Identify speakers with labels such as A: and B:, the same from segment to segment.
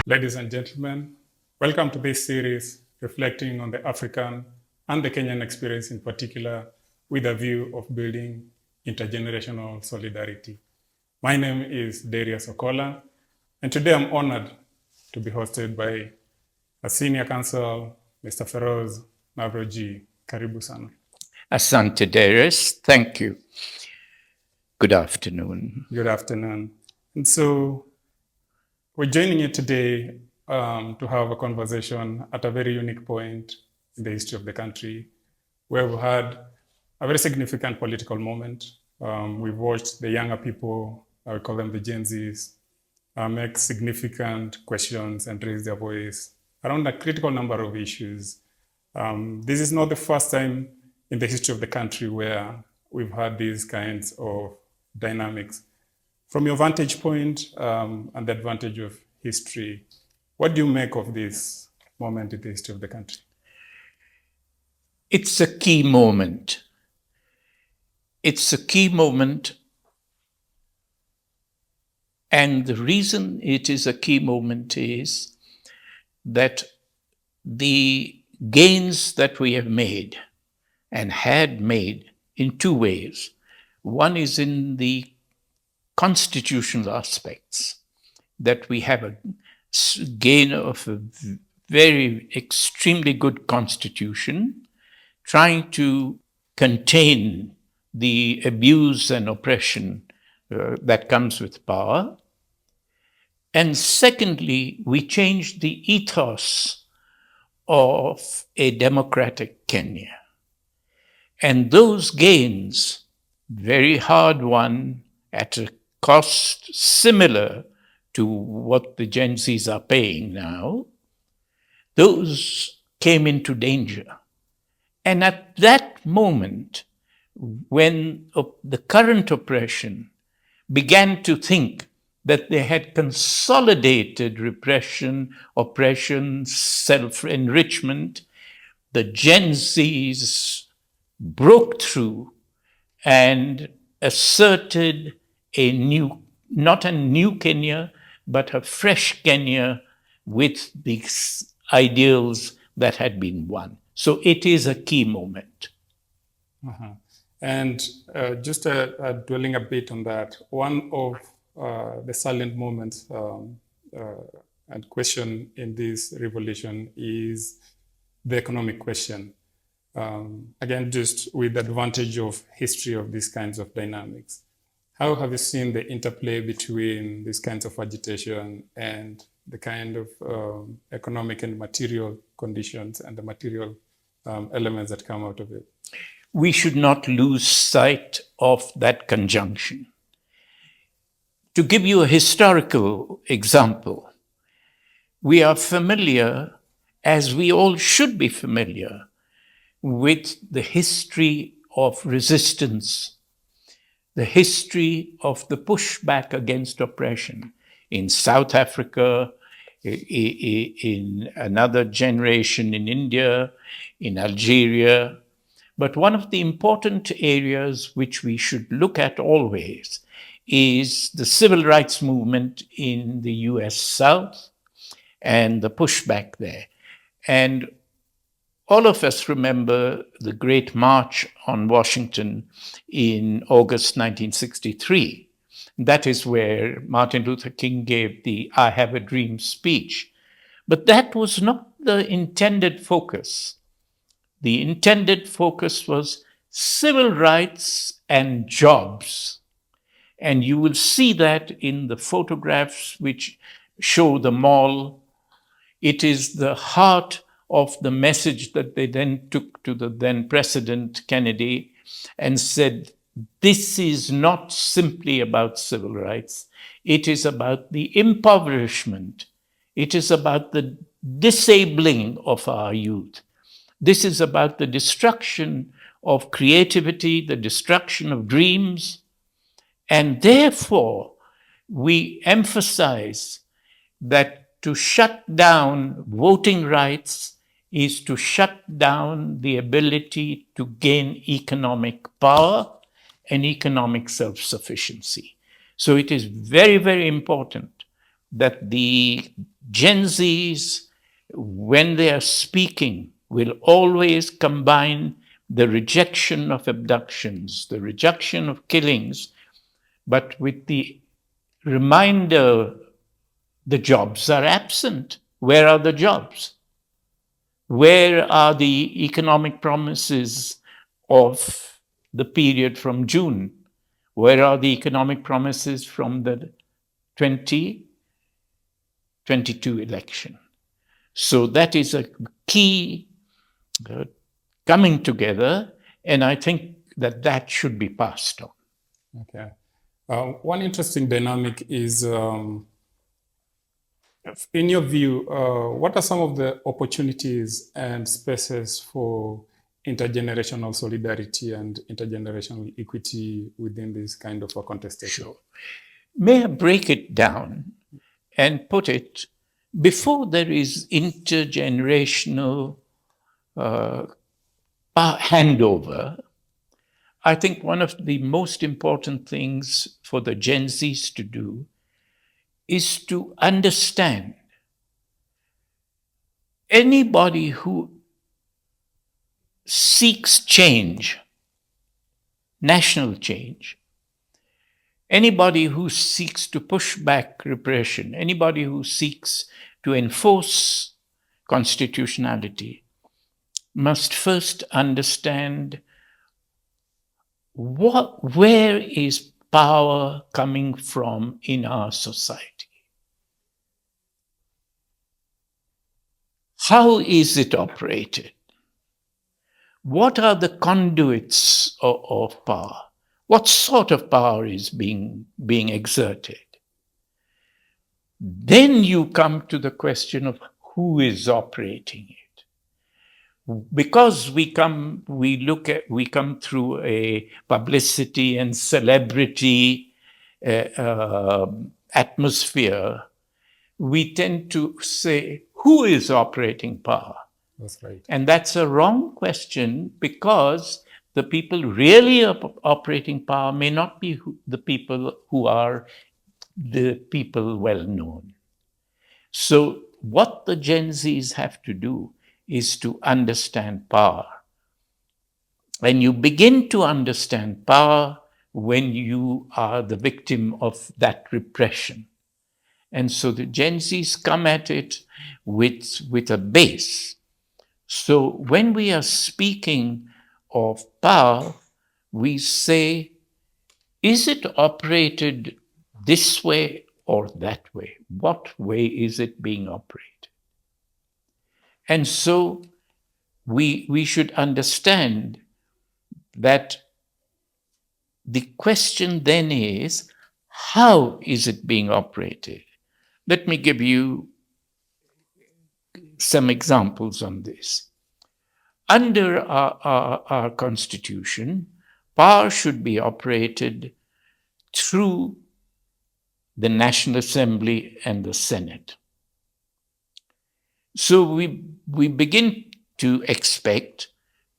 A: Ladies and gentlemen, welcome to this series reflecting on the African and the Kenyan experience in particular with a view of building intergenerational solidarity. My name is Darius Okola, and today I'm honored to be hosted by a Senior Counsel, Mr. Pheroze Nowrojee. Karibu sana.
B: Asante Darius, thank you. Good afternoon.
A: Good afternoon. And so we're joining you today to have a conversation at a very unique point in the history of the country, where we've had a very significant political moment. We've watched the younger people, I would call them the Gen Zs, make significant questions and raise their voice around a critical number of issues. This is not the first time in the history of the country where we've had these kinds of dynamics. From your vantage point and the advantage of history, what do you make of this moment in the history of the country?
B: It's a key moment. It's a key moment. And the reason it is a key moment is that the gains that we have made and had made in two ways. One is in the constitutional aspects, that we have a gain of a very extremely good constitution, trying to contain the abuse and oppression that comes with power. And secondly, we changed the ethos of a democratic Kenya. And those gains, very hard won at a cost similar to what the Gen Zs are paying now, those came into danger. And at that moment, when the current oppression began to think that they had consolidated repression, oppression, self-enrichment, the Gen Zs broke through and asserted a new, not a new Kenya, but a fresh Kenya with these ideals that had been won. So it is a key moment.
A: Uh-huh. And just dwelling a bit on that, one of the salient moments and question in this revolution is the economic question. Again, just with the advantage of history of these kinds of dynamics. How have you seen the interplay between these kinds of agitation and the kind of economic and material conditions and the material elements that come out of it?
B: We should not lose sight of that conjunction. To give you a historical example, we are familiar, as we all should be familiar, with the history of resistance, the history of the pushback against oppression in South Africa, in another generation in India, in Algeria. But one of the important areas which we should look at always is the civil rights movement in the US South and the pushback there. And all of us remember the Great March on Washington in August 1963. That is where Martin Luther King gave the I Have a Dream speech. But that was not the intended focus. The intended focus was civil rights and jobs. And you will see that in the photographs which show the mall. It is the heart of the message that they then took to the then President Kennedy and said, this is not simply about civil rights. It is about the impoverishment. It is about the disabling of our youth. This is about the destruction of creativity, the destruction of dreams. And therefore, we emphasize that to shut down voting rights is to shut down the ability to gain economic power and economic self-sufficiency. So it is very, very important that the Gen Zs, when they are speaking, will always combine the rejection of abductions, the rejection of killings, but with the reminder the jobs are absent. Where are the jobs? Where are the economic promises of the period from June? Where are the economic promises from the 2022 election? So that is a key coming together, and I think that that should be passed on.
A: Okay. One interesting dynamic is, in your view, what are some of the opportunities and spaces for intergenerational solidarity and intergenerational equity within this kind of a contestation?
B: Sure. May I break it down and put it, before there is intergenerational handover, I think one of the most important things for the Gen Zs to do is to understand anybody who seeks change, national change, anybody who seeks to push back repression, anybody who seeks to enforce constitutionality, must first understand where is power coming from in our society? How is it operated? What are the conduits of power? What sort of power is being exerted? Then you come to the question of who is operating it. Because we come through a publicity and celebrity atmosphere, we tend to say, who is operating power?
A: That's right.
B: And that's a wrong question, because the people really operating power may not be the people who are the people well known. So what the Gen Zs have to do is to understand power. And you begin to understand power when you are the victim of that repression. And so the Gen Zs come at it with a base. So when we are speaking of power, we say, is it operated this way or that way? What way is it being operated? And so we should understand that the question then is, how is it being operated? Let me give you some examples on this. Under our Constitution, power should be operated through the National Assembly and the Senate. So we begin to expect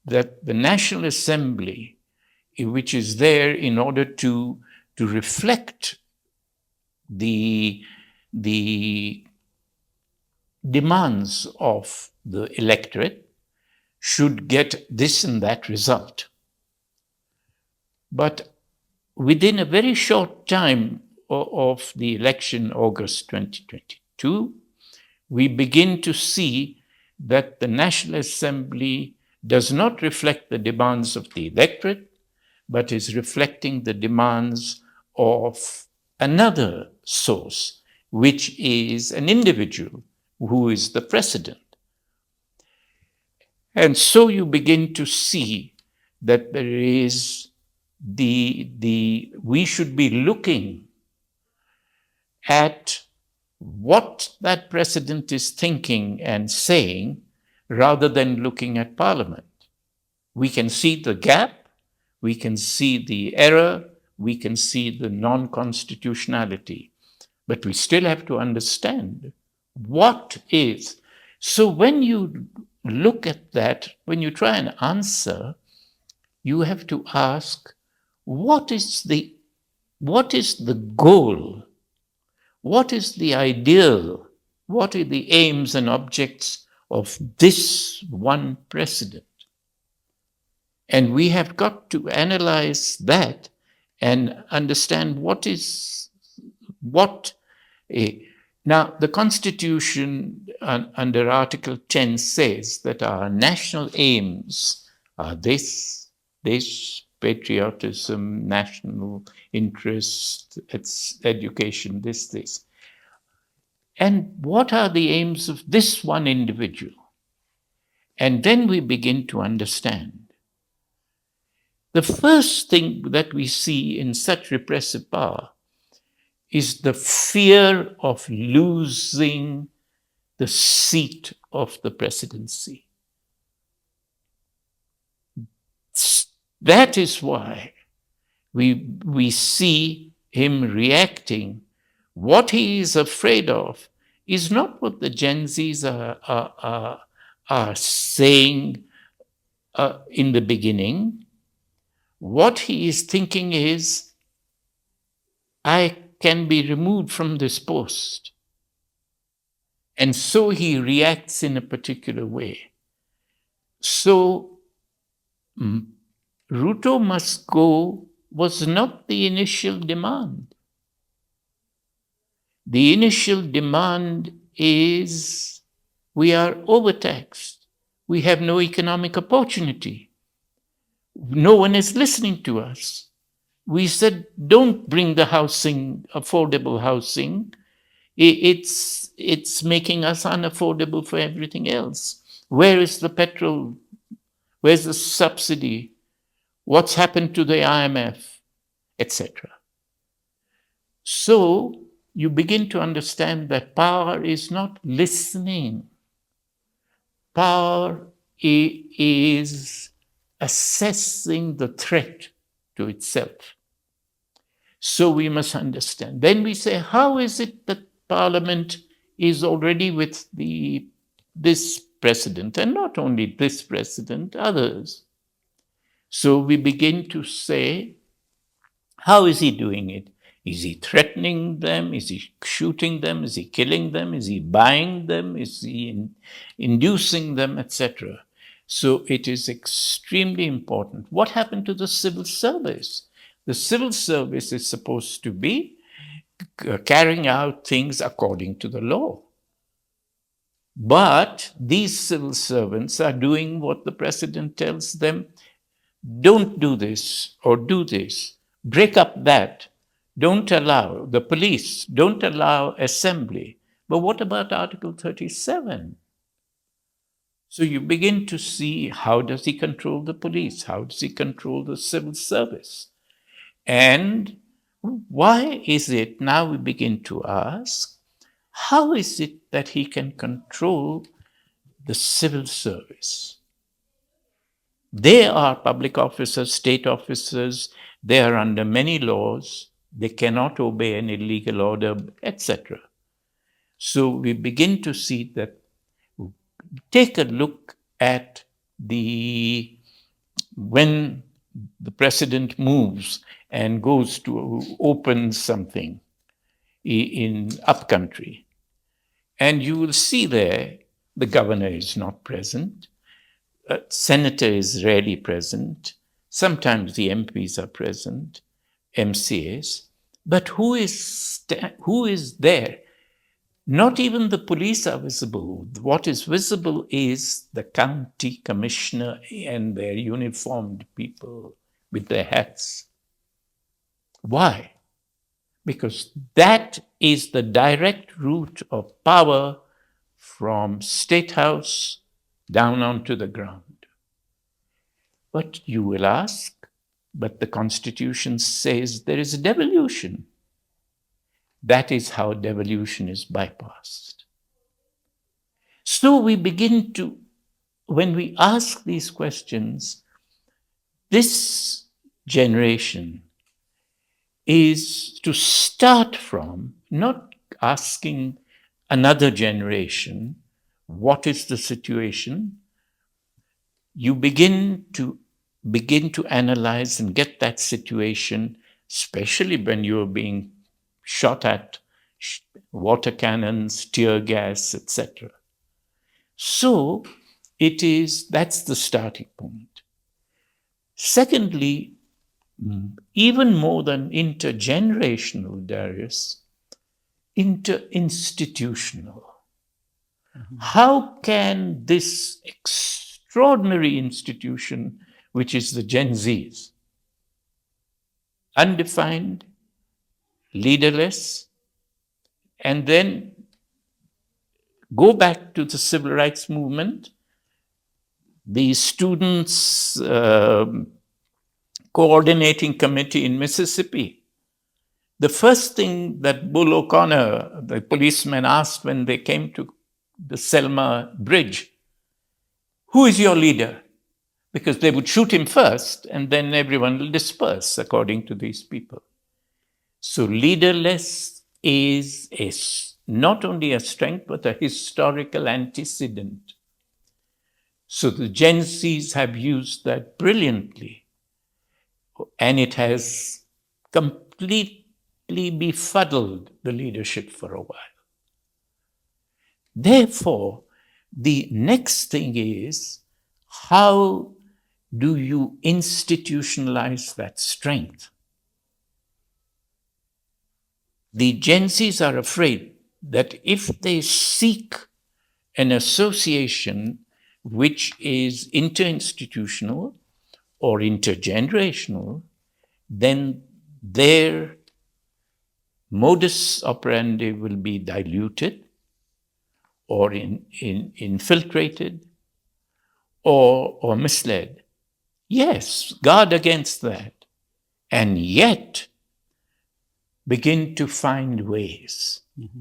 B: that the National Assembly, which is there in order to reflect the demands of the electorate, should get this and that result. But within a very short time of the election, August 2022, we begin to see that the National Assembly does not reflect the demands of the electorate, but is reflecting the demands of another source, which is an individual who is the president. And so you begin to see that there is we should be looking at what that president is thinking and saying, rather than looking at Parliament. We can see the gap, we can see the error, we can see the non-constitutionality, but we still have to understand what is. So when you look at that, when you try and answer, you have to ask, what is the goal? What is the ideal? what are the aims and objects of this one president? And we have got to analyze that and understand what. Now, the Constitution under Article 10 says that our national aims are this, patriotism, national interest, education, this. And what are the aims of this one individual? And then we begin to understand. The first thing that we see in such repressive power is the fear of losing the seat of the presidency. That is why we see him reacting. What he is afraid of is not what the Gen Zs are saying in the beginning. What he is thinking is, I can be removed from this post. And so he reacts in a particular way. So Ruto must go was not the initial demand. The initial demand is, we are overtaxed. We have no economic opportunity. No one is listening to us. We said, don't bring the housing, affordable housing. It's making us unaffordable for everything else. Where is the petrol? Where's the subsidy? What's happened to the IMF? Etc. So you begin to understand that power is not listening. Power is assessing the threat to itself. So we must understand. Then we say, how is it that Parliament is already with this president, and not only this president, others? So we begin to say, how is he doing it? Is he threatening them? Is he shooting them? Is he killing them? Is he buying them? Is he inducing them, etc.? So it is extremely important. What happened to the civil service? The civil service is supposed to be carrying out things according to the law. But these civil servants are doing what the president tells them. Don't do this or do this. Break up that. Don't allow the police. Don't allow assembly. But what about Article 37? So you begin to see, how does he control the police? How does he control the civil service? And why is it, now we begin to ask, how is it that he can control the civil service? They are public officers, state officers, they are under many laws, they cannot obey any legal order, etc. So we begin to see that, take a look at when the president moves and goes to open something in upcountry, and you will see there the governor is not present, senator is rarely present, sometimes the MPs are present, MCAs, but who is there? Not even the police are visible. What is visible is the county commissioner and their uniformed people with their hats. Why? Because that is the direct route of power from State House down onto the ground. But you will ask, but the Constitution says there is a devolution. That is how devolution is bypassed. So we begin to, when we ask these questions, this generation is to start from not asking another generation, what is the situation? You begin to analyze and get that situation, especially when you're being shot at, water cannons, tear gas, etc. So that's the starting point. Secondly, even more than intergenerational, Darius, interinstitutional. How can this extraordinary institution, which is the Gen Zs, undefined, leaderless, and then go back to the civil rights movement, the students' coordinating committee in Mississippi. The first thing that Bull O'Connor, the policeman, asked when they came to the Selma Bridge, who is your leader? Because they would shoot him first, and then everyone will disperse according to these people. So leaderless is not only a strength, but a historical antecedent. So the Gen Zs have used that brilliantly, and it has completely befuddled the leadership for a while. Therefore, the next thing is, how do you institutionalize that strength? The Gen Zs are afraid that if they seek an association which is interinstitutional or intergenerational, then their modus operandi will be diluted or infiltrated or misled. Yes, guard against that. And yet, begin to find ways. Mm-hmm.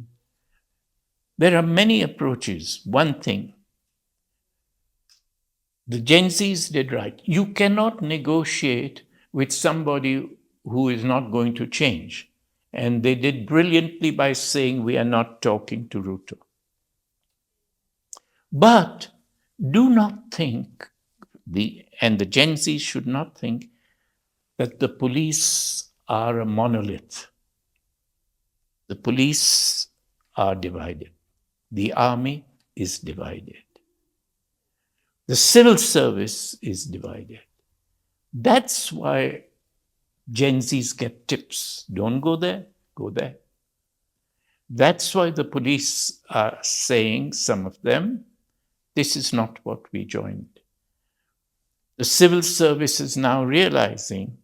B: There are many approaches. One thing, the Gen Zs did right. You cannot negotiate with somebody who is not going to change. And they did brilliantly by saying, we are not talking to Ruto. But do not think, and the Gen Zs should not think, that the police are a monolith. The police are divided. The army is divided. The civil service is divided. That's why Gen Zs get tips. Don't go there, go there. That's why the police are saying, some of them, this is not what we joined. The civil service is now realizing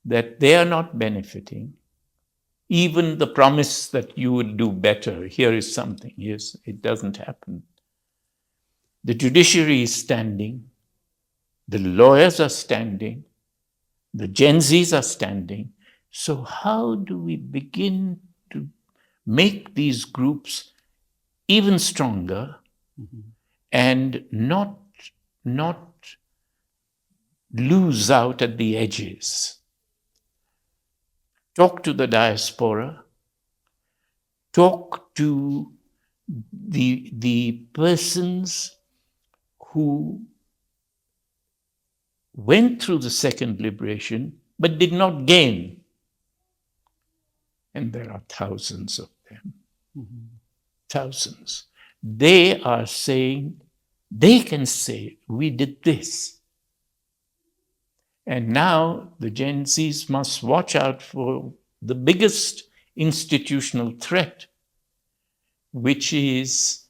B: that they are not benefiting. Even the promise that you would do better, here is something, yes, it doesn't happen. The judiciary is standing, the lawyers are standing, the Gen Zs are standing. So how do we begin to make these groups even stronger and not lose out at the edges? Talk to the diaspora, talk to the persons who went through the second liberation but did not gain. And there are thousands of them. Mm-hmm. Thousands. They are saying, they can say, we did this. And now the Gen Zs must watch out for the biggest institutional threat, which is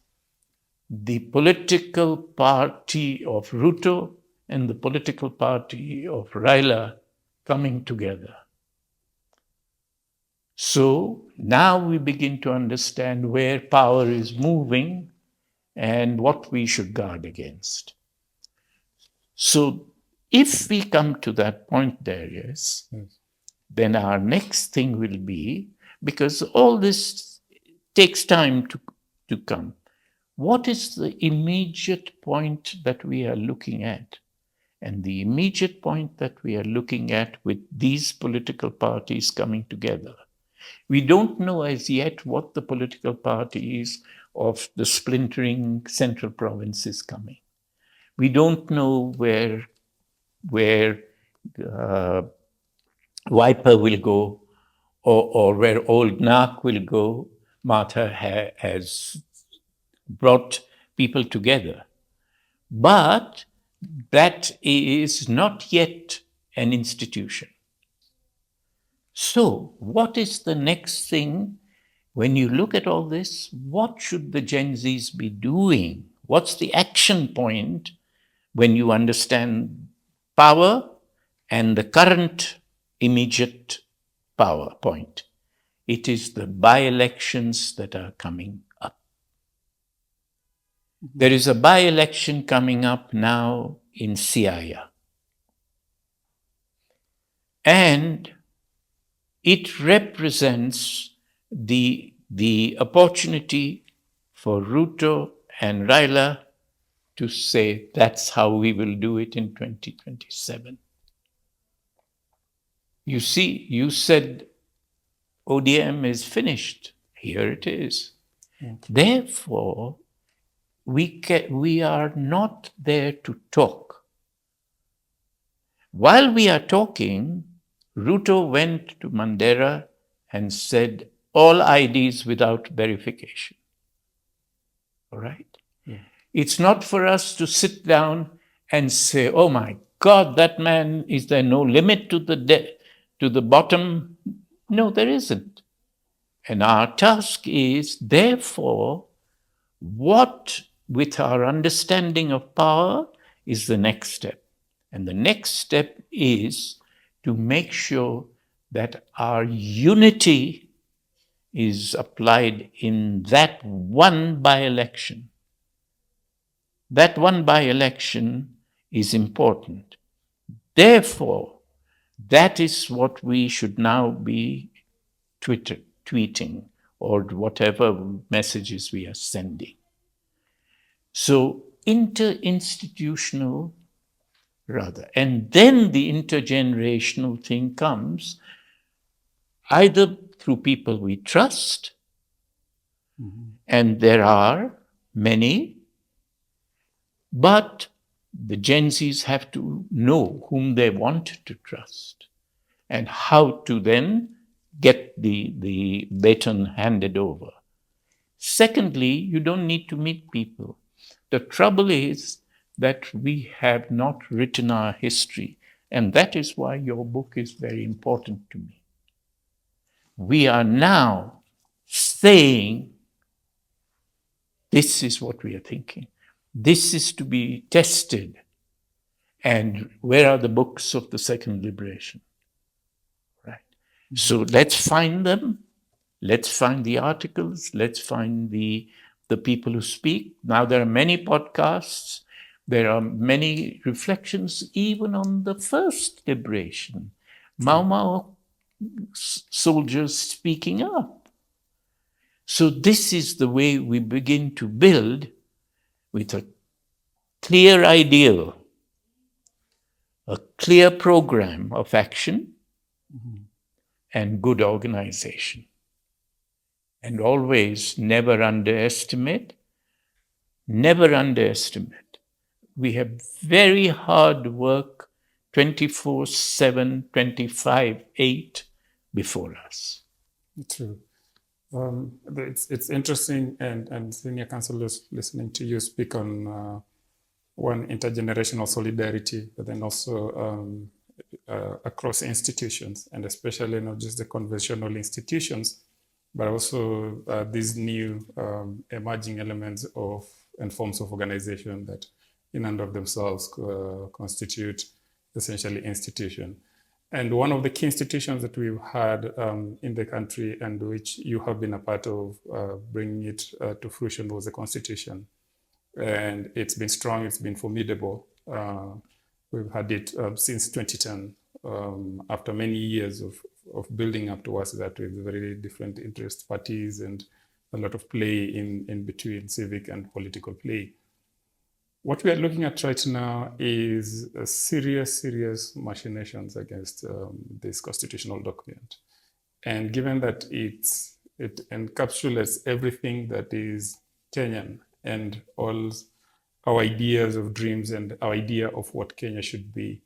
B: the political party of Ruto and the political party of Raila coming together. So now we begin to understand where power is moving and what we should guard against. So if we come to that point, Darius, then our next thing will be, because all this takes time to come, what is the immediate point that we are looking at? And the immediate point that we are looking at with these political parties coming together, we don't know as yet what the political parties of the splintering central province is coming. We don't know where Wiper will go or where Old Nark will go Martha has brought people together. But that is not yet an institution. So, what is the next thing? When you look at all this, what should the Gen Zs be doing? What's the action point when you understand power and the current immediate power point? It is the by-elections that are coming up. There is a by-election coming up now in Siaya. And it represents the opportunity for Ruto and Raila to say that's how we will do it in 2027. You see, you said ODM is finished. Here it is.
A: Okay.
B: Therefore, we are not there to talk. While we are talking, Ruto went to Mandera and said, all IDs without verification. All right?
A: Yeah.
B: It's not for us to sit down and say, oh my God, that man, is there no limit to the bottom? No, there isn't. And our task is, therefore, what, with our understanding of power, is the next step. And the next step is to make sure that our unity is applied in that one by-election. That one by-election is important. Therefore, that is what we should now be tweeting or whatever messages we are sending. So, interinstitutional, rather. And then the intergenerational thing comes either through people we trust, and there are many, but the Gen Zs have to know whom they want to trust and how to then get the baton handed over. Secondly, you don't need to meet people. The trouble is that we have not written our history, and that is why your book is very important to me. We are now saying, this is what we are thinking. This is to be tested. And where are the books of the second liberation? Right. So let's find them. Let's find the articles. Let's find the people who speak. Now there are many podcasts. There are many reflections, even on the first liberation. Mau Mau soldiers speaking up. So this is the way we begin to build with a clear ideal, a clear program of action, and good organization. And always never underestimate. We have very hard work 24/7, 25/8 before us.
A: True. It's interesting, and Senior Counsel is listening to you speak on one, intergenerational solidarity, but then also across institutions, and especially not just the conventional institutions, but also these new emerging elements of and forms of organization that in and of themselves constitute essentially institution. And one of the key institutions that we've had in the country, and which you have been a part of bringing it to fruition, was the Constitution. And it's been strong, it's been formidable. We've had it since 2010, after many years of building up towards that with very different interest parties and a lot of play in between, civic and political play. What we are looking at right now is a serious machinations against this constitutional document. And given that it encapsulates everything that is Kenyan and all our ideas of dreams and our idea of what Kenya should be,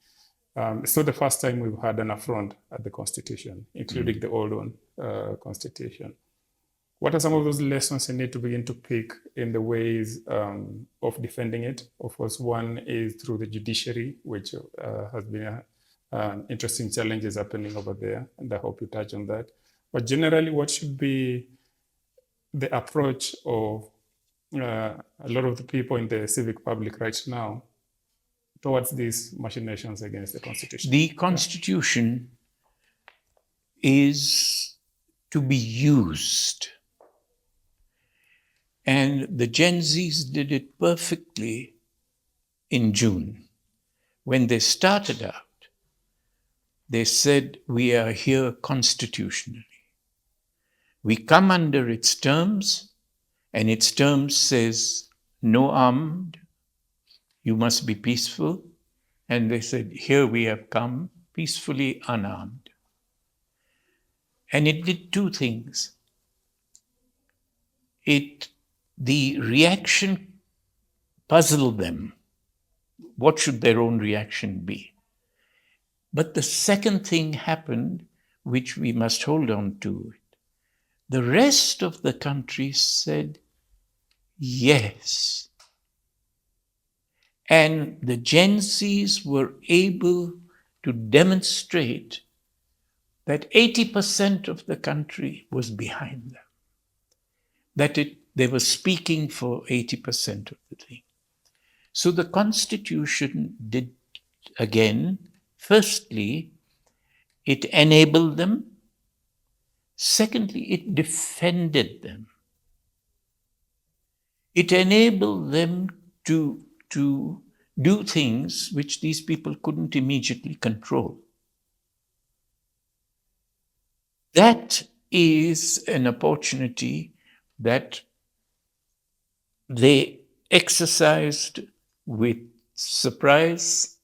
A: it's not the first time we've had an affront at the Constitution, including the old one, Constitution. what are some of those lessons you need to begin to pick in the ways of defending it? Of course, one is through the judiciary, which has been interesting challenges happening over there, and I hope you touch on that. But generally, what should be the approach of a lot of the people in the civic public right now towards these machinations against the Constitution?
B: The Constitution is to be used. And the Gen Zs did it perfectly in June. When they started out, they said, we are here constitutionally. We come under its terms, and its terms says, no armed, you must be peaceful. And they said, here we have come peacefully unarmed. And it did two things. The reaction puzzled them. What should their own reaction be? But the second thing happened, which we must hold on to. The rest of the country said, yes. And the Gen Zs were able to demonstrate that 80% of the country was behind them. That they were speaking for 80% of the thing. So the Constitution did, again, firstly, it enabled them. Secondly, it defended them. It enabled them to do things which these people couldn't immediately control. That is an opportunity that they exercised with surprise,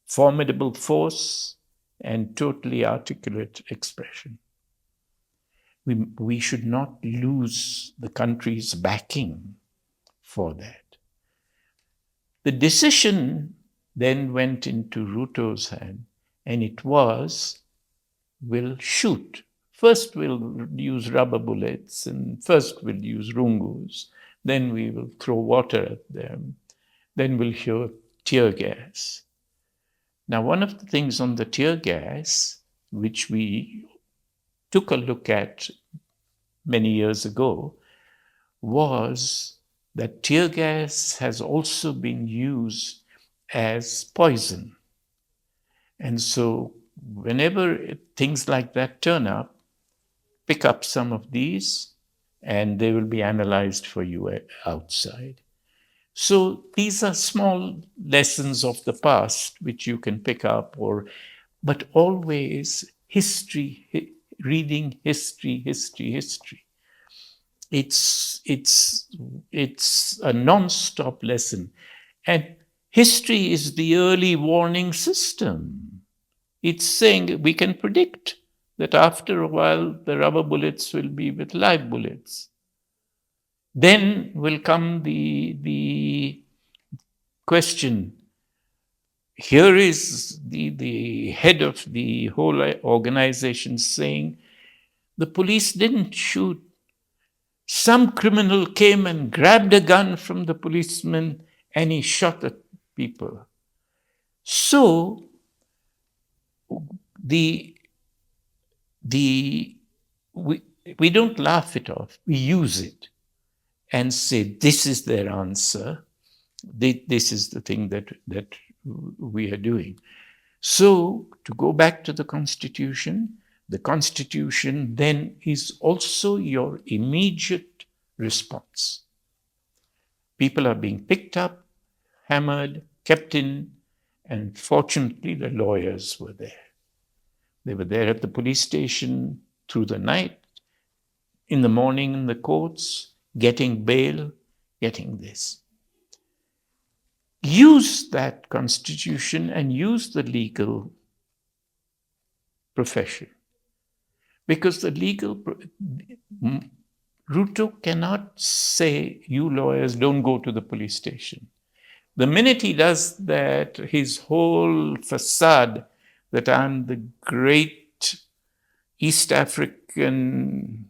B: formidable force, and totally articulate expression. We should not lose the country's backing for that. The decision then went into Ruto's hand, and it was, we'll shoot. First we'll use rubber bullets, and first we'll use rungus, then we will throw water at them, then we'll hear tear gas. Now, one of the things on the tear gas, which we took a look at many years ago, was that tear gas has also been used as poison. And so whenever things like that turn up, pick up some of these and they will be analyzed for you outside. So these are small lessons of the past which you can pick up, but always history, reading history. It's a non-stop lesson. And history is the early warning system. It's saying we can predict that after a while the rubber bullets will be with live bullets. Then will come the question. Here is the head of the whole organization saying, the police didn't shoot. Some criminal came and grabbed a gun from the policeman and he shot at people. So we don't laugh it off. We use it and say, this is their answer. This is the thing that we are doing. So to go back to the Constitution then is also your immediate response. People are being picked up, hammered, kept in, and fortunately the lawyers were there. They were there at the police station through the night, in the morning in the courts, getting bail, getting this. Use that Constitution and use the legal profession. Because the Ruto cannot say, you lawyers don't go to the police station. The minute he does that, his whole facade that I'm the great East African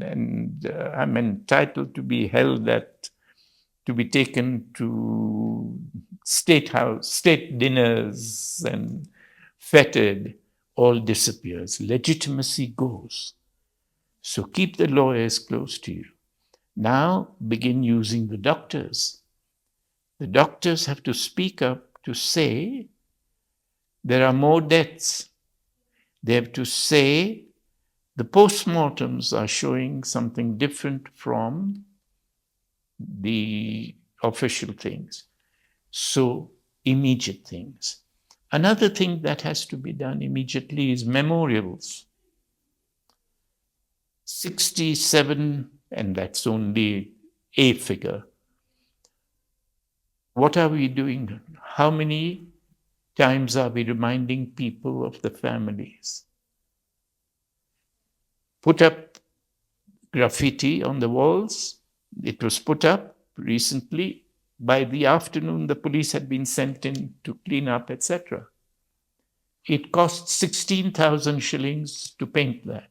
B: and I'm entitled to be to be taken to state dinners and feted, all disappears. Legitimacy goes. So keep the lawyers close to you. Now begin using the doctors. The doctors have to speak up to say there are more deaths. They have to say the postmortems are showing something different from the official things. So immediate things. Another thing that has to be done immediately is memorials. 67, and that's only a figure. What are we doing? How many times are we reminding people of the families? Put up graffiti on the walls. It was put up recently. By the afternoon, the police had been sent in to clean up, etc. It cost 16,000 shillings to paint that.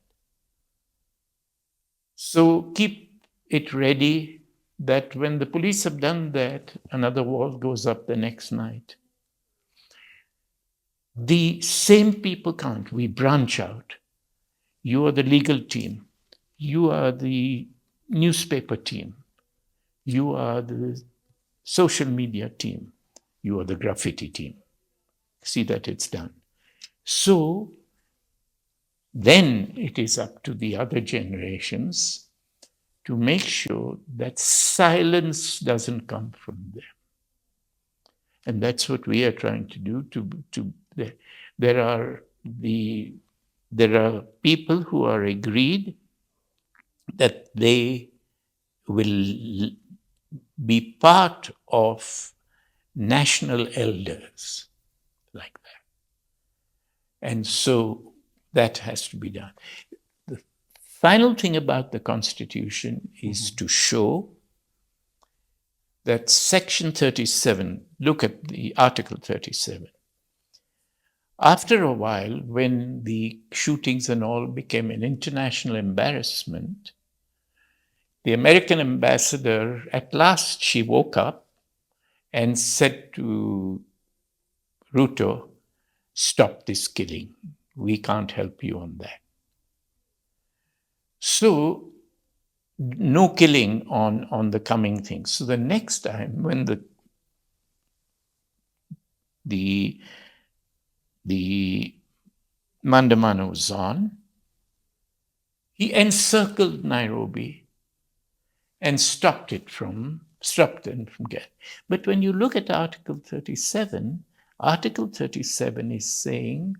B: So keep it ready that when the police have done that, another wall goes up the next night. The same people can't. We branch out. You are the legal team. You are the newspaper team. You are the social media team. You are the graffiti team. See that it's done. So then it is up to the other generations to make sure that silence doesn't come from them. And that's what we are trying to do. There are people who are agreed that they will be part of national elders like that. And so that has to be done. The final thing about the Constitution is to show that Section 37, look at the Article 37. After a while, when the shootings and all became an international embarrassment, the American ambassador, at last she woke up and said to Ruto, stop this killing. We can't help you on that. So no killing on the coming things. So the next time when the Mandamana was on, he encircled Nairobi and stopped them from getting. But when you look at Article 37 is saying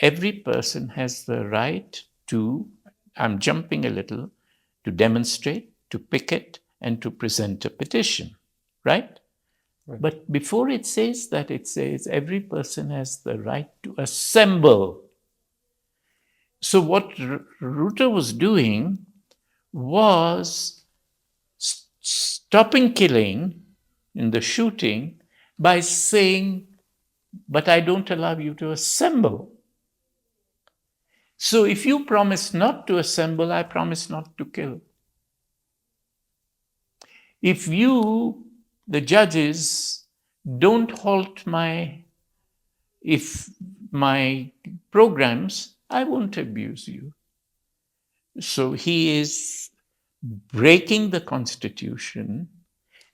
B: every person has the right to, I'm jumping a little, to demonstrate, to picket, and to present a petition, right? But before it says that, it says every person has the right to assemble. So what Ruto was doing was stopping killing in the shooting by saying, but I don't allow you to assemble. So if you promise not to assemble, I promise not to kill. If you, the judges, don't halt my programs, I won't abuse you. So he is breaking the Constitution,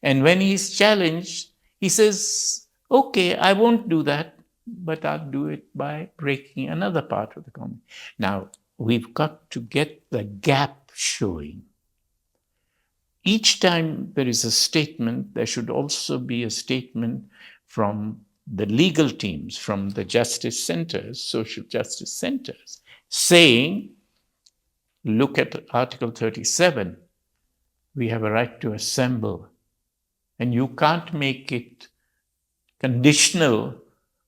B: and when he's challenged, he says, okay, I won't do that, but I'll do it by breaking another part of the Constitution. Now, we've got to get the gap showing. Each time there is a statement, there should also be a statement from the legal teams, from the justice centers, social justice centers, saying, look at Article 37. We have a right to assemble. And you can't make it conditional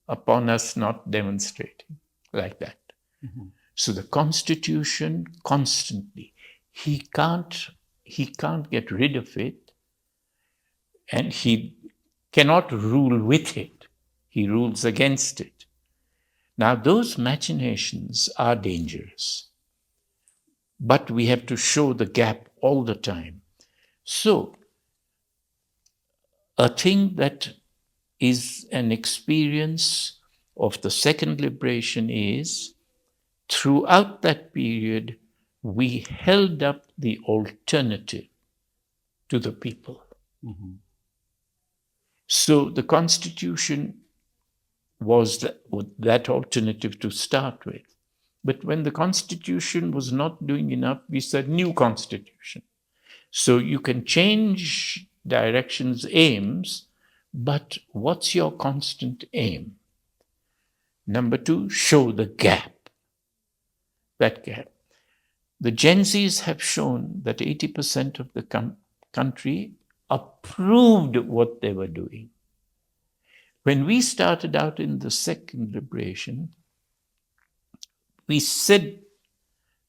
B: upon us not demonstrating like that. Mm-hmm. So the Constitution constantly, he can't get rid of it, and he cannot rule with it. He rules against it. Now, those machinations are dangerous. but we have to show the gap all the time. So, a thing that is an experience of the second liberation is, throughout that period, we held up the alternative to the people. So the Constitution was that alternative to start with. But when the Constitution was not doing enough, we said new Constitution. So you can change directions, aims, but what's your constant aim? Number two, show the gap. That gap. The Gen Zs have shown that 80% of the country approved what they were doing. When we started out in the second liberation, we said,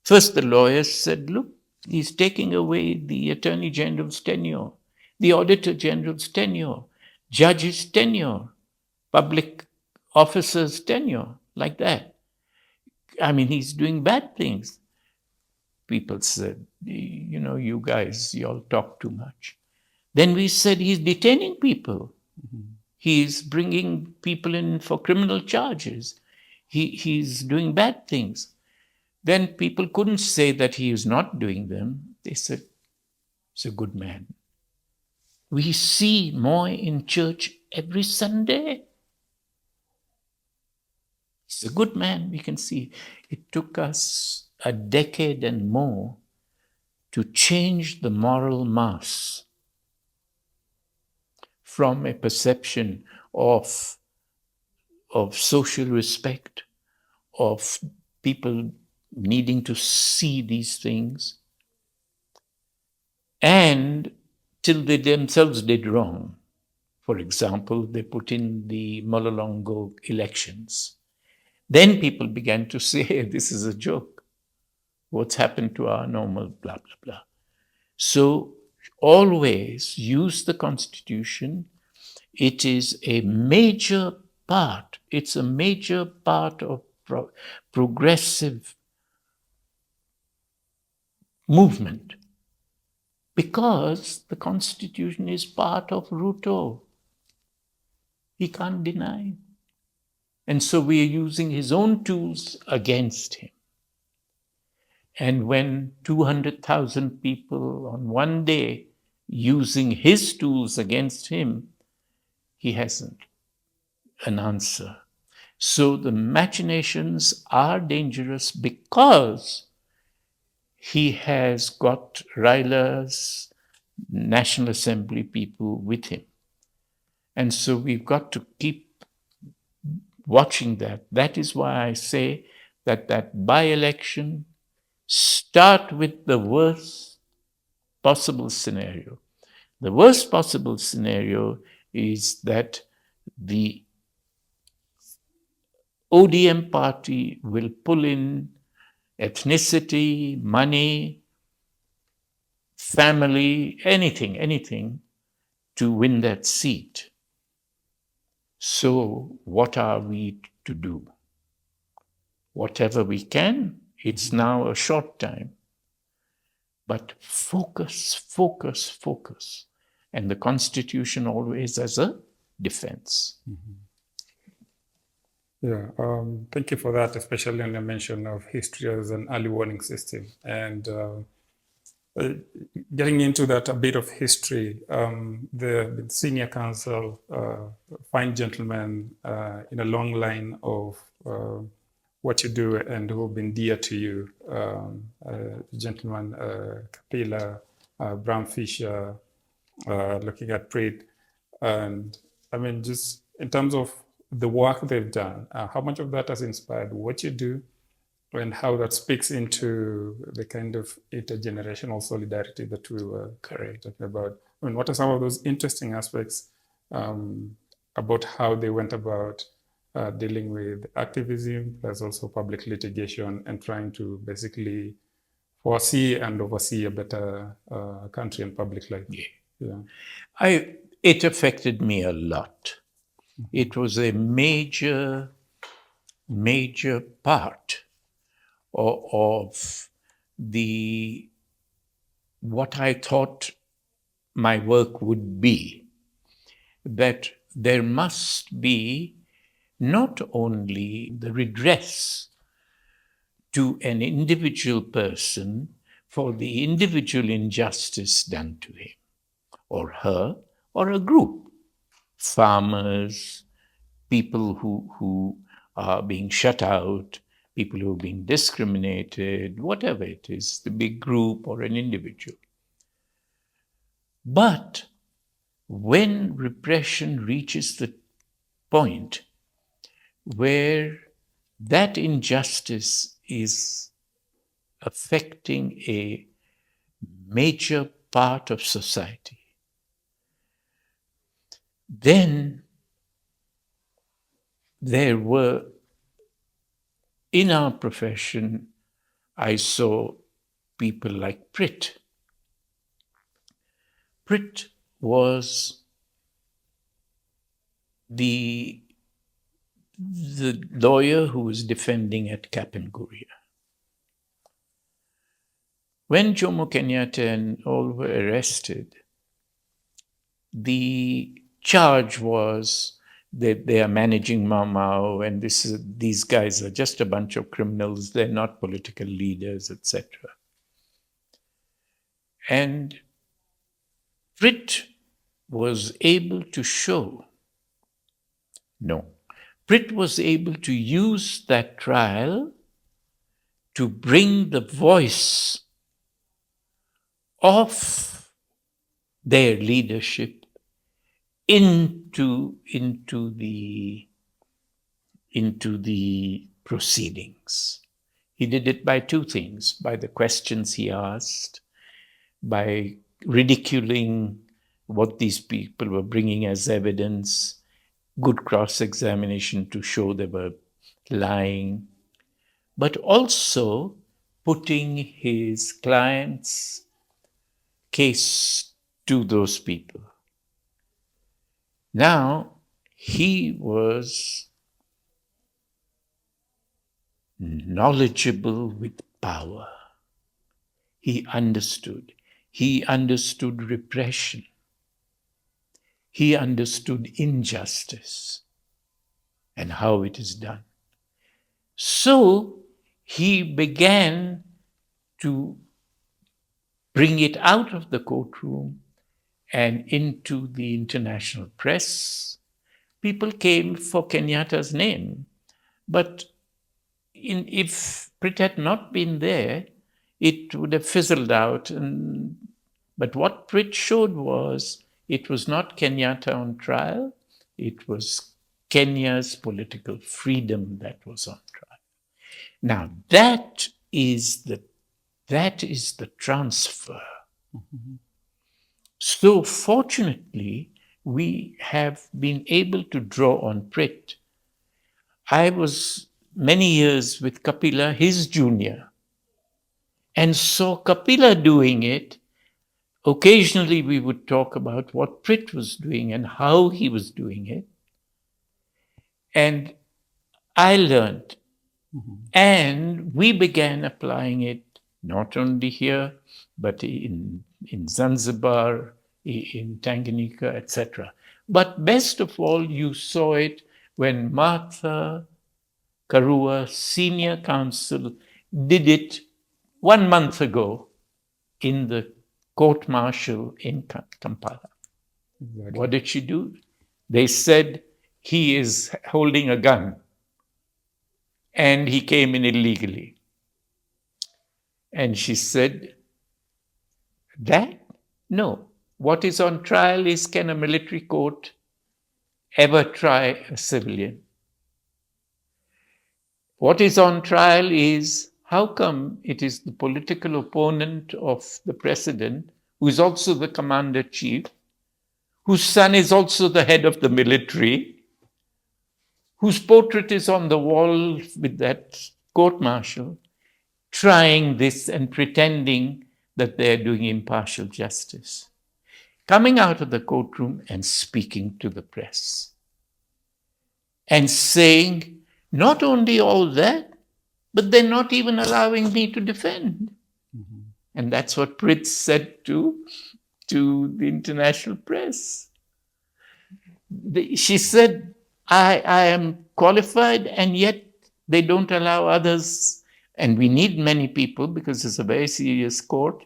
B: first the lawyers said, look, he's taking away the Attorney General's tenure, the Auditor General's tenure, judges' tenure, public officers' tenure, like that. I mean, he's doing bad things. People said, you guys, you all talk too much. Then we said he's detaining people. He's bringing people in for criminal charges. He's doing bad things. Then people couldn't say that he is not doing them. They said, he's a good man. We see Moy in church every Sunday. He's a good man, we can see. It took us a decade and more to change the moral mass from a perception of social respect, of people needing to see these things, and till they themselves did wrong. For example, they put in the Mololongo elections. Then people began to say, this is a joke. What's happened to our normal blah, blah, blah. So always use the Constitution. It is a major part. It's a major part of progressive movement, because the Constitution is part of Ruto. He can't deny. And so we are using his own tools against him. And when 200,000 people on one day using his tools against him, he hasn't an answer. So the machinations are dangerous because he has got Raila's National Assembly people with him. And so we've got to keep watching that. That is why I say that by-election, start with the worst possible scenario. The worst possible scenario is that the ODM party will pull in ethnicity, money, family, anything to win that seat. So what are we to do? Whatever we can. It's now a short time. But focus. And the Constitution always as a defense.
A: Yeah, thank you for that, especially on the mention of history as an early warning system. And getting into that a bit of history, the Senior Counsel, fine gentlemen in a long line of what you do and who have been dear to you, gentleman Kapila, Bram Fisher, looking at Preet. And I mean, just in terms of the work they've done, how much of that has inspired what you do and how that speaks into the kind of intergenerational solidarity that we were talking about? I mean, what are some of those interesting aspects about how they went about dealing with activism, plus also public litigation, and trying to basically foresee and oversee a better country and public life?
B: Yeah. It affected me a lot. It was a major part of what I thought my work would be, that there must be not only the redress to an individual person for the individual injustice done to him or her or a group, farmers, people who are being shut out, people who are being discriminated, whatever it is, the big group or an individual. But when repression reaches the point where that injustice is affecting a major part of society, then there were, in our profession, I saw people like Pritt. Pritt was the lawyer who was defending at Kapenguria. When Jomo Kenyatta and all were arrested, the charge was that they are managing Mau Mau and these guys are just a bunch of criminals, they're not political leaders, etc. And Pritt was able to show, Pritt was able to use that trial to bring the voice of their leadership into the proceedings. He did it by two things: by the questions he asked, by ridiculing what these people were bringing as evidence, good cross-examination to show they were lying, but also putting his client's case to those people. Now, he was knowledgeable with power. He understood. He understood repression. He understood injustice and how it is done. So he began to bring it out of the courtroom and into the international press. People came for Kenyatta's name, but if Pritt had not been there, it would have fizzled out. But what Pritt showed was it was not Kenyatta on trial, it was Kenya's political freedom that was on trial. Now, that is the transfer. Mm-hmm. So fortunately, we have been able to draw on Pritt. I was many years with Kapila, his junior, and saw Kapila doing it. Occasionally we would talk about what Pritt was doing and how he was doing it. And I learned. Mm-hmm. And we began applying it not only here, but in Zanzibar, in Tanganyika, etc. But best of all, you saw it when Martha Karua, Senior Counsel, did it 1 month ago in the court-martial in Kampala. Exactly. What did she do? They said he is holding a gun and he came in illegally. And she said, that? No. What is on trial is, can a military court ever try a civilian? What is on trial is, how come it is the political opponent of the president, who is also the commander-chief, whose son is also the head of the military, whose portrait is on the wall with that court-martial, trying this and pretending that they're doing impartial justice, coming out of the courtroom and speaking to the press and saying, not only all that, but they're not even allowing me to defend. And that's what Prit said to the international press. She said, I am qualified, and yet they don't allow others. And we need many people because it's a very serious court.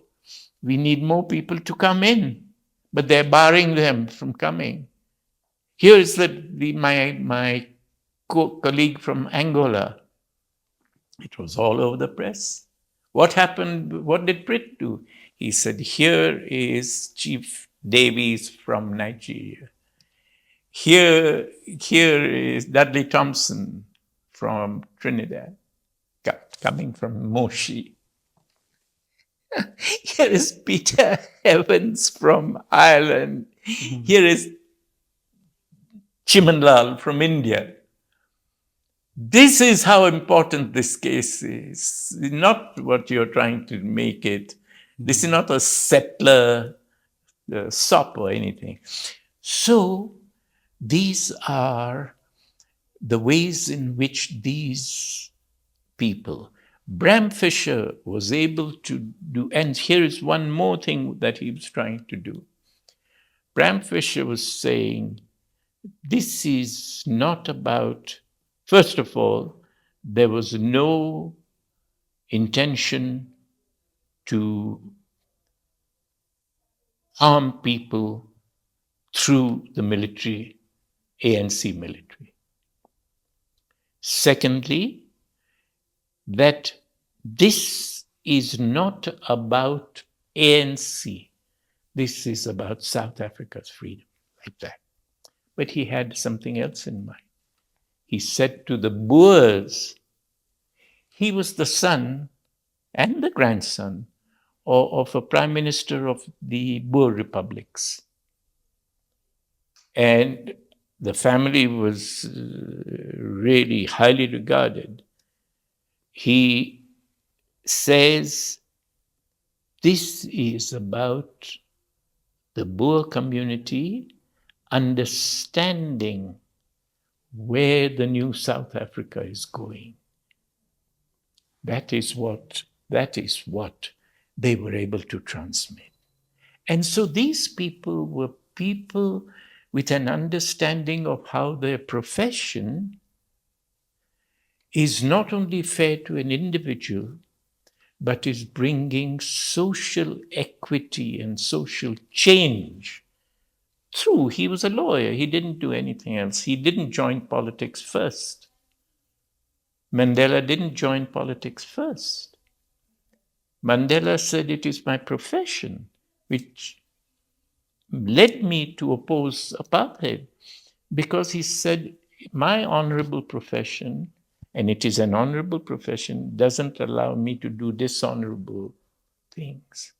B: We need more people to come in, but they're barring them from coming. Here is my colleague from Angola. It was all over the press. What happened? What did Prit do? He said, here is Chief Davies from Nigeria. Here is Dudley Thompson from Trinidad, coming from Moshi. Here is Peter Evans from Ireland. Mm-hmm. Here is Chimanlal from India. This is how important this case is, not what you're trying to make it. This is not a settler SOP or anything. So these are the ways in which these people, Bram Fisher was able to do, and here is one more thing that he was trying to do. Bram Fisher was saying, this is not about, first of all, there was no intention to harm people through the military, ANC military. Secondly, that this is not about ANC. This is about South Africa's freedom, like that. But he had something else in mind. He said to the Boers, he was the son and the grandson of a prime minister of the Boer republics. And the family was really highly regarded. He says, this is about the Boer community understanding where the new South Africa is going. That is what they were able to transmit. And so these people were people with an understanding of how their profession is not only fair to an individual, but is bringing social equity and social change. True, he was a lawyer. He didn't do anything else. He didn't join politics first. Mandela didn't join politics first. Mandela said, it is my profession which led me to oppose apartheid, because he said, my honorable profession, and it is an honorable profession, doesn't allow me to do dishonorable things.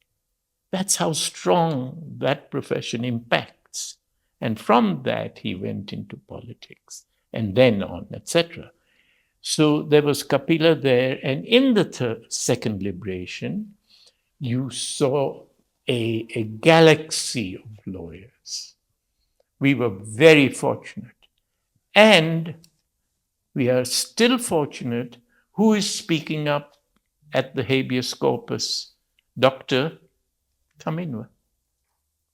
B: That's how strong that profession impacts. And from that, he went into politics, and then on, etc. So there was Kapila there, and in the second liberation, you saw a galaxy of lawyers. We were very fortunate. And we are still fortunate. Who is speaking up at the habeas corpus? Dr. Kaminwa,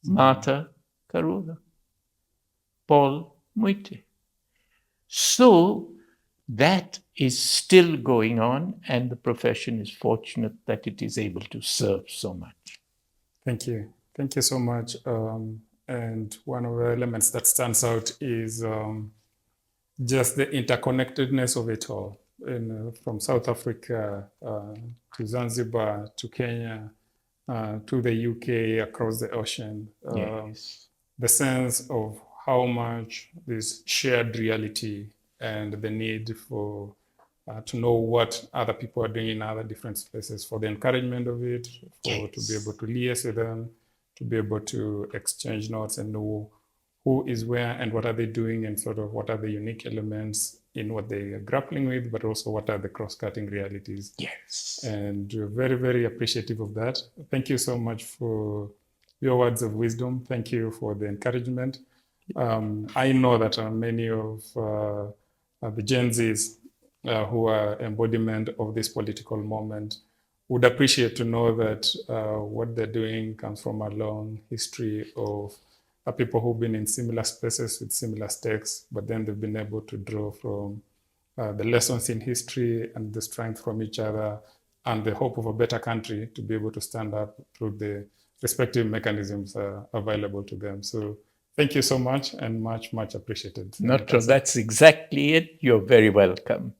B: Martha Karula, Paul Muite. So that is still going on, and the profession is fortunate that it is able to serve so much.
A: Thank you. Thank you so much. And one of the elements that stands out is just the interconnectedness of it all. From South Africa to Zanzibar to Kenya to the UK, across the ocean.
B: Yes.
A: The sense of how much this shared reality and the need for to know what other people are doing in other different spaces, for the encouragement of it, for to be able to liaise with them, to be able to exchange notes and know who is where and what are they doing, and sort of what are the unique elements in what they are grappling with, but also what are the cross-cutting realities.
B: Yes.
A: And we're very, very appreciative of that. Thank you so much for your words of wisdom. Thank you for the encouragement. I know that many of the Gen Zs who are embodiment of this political moment would appreciate to know that what they're doing comes from a long history of people who've been in similar spaces with similar stakes, but then they've been able to draw from the lessons in history and the strength from each other and the hope of a better country to be able to stand up through the respective mechanisms available to them. So thank you so much, and much, much appreciated.
B: That's exactly it. You're very welcome.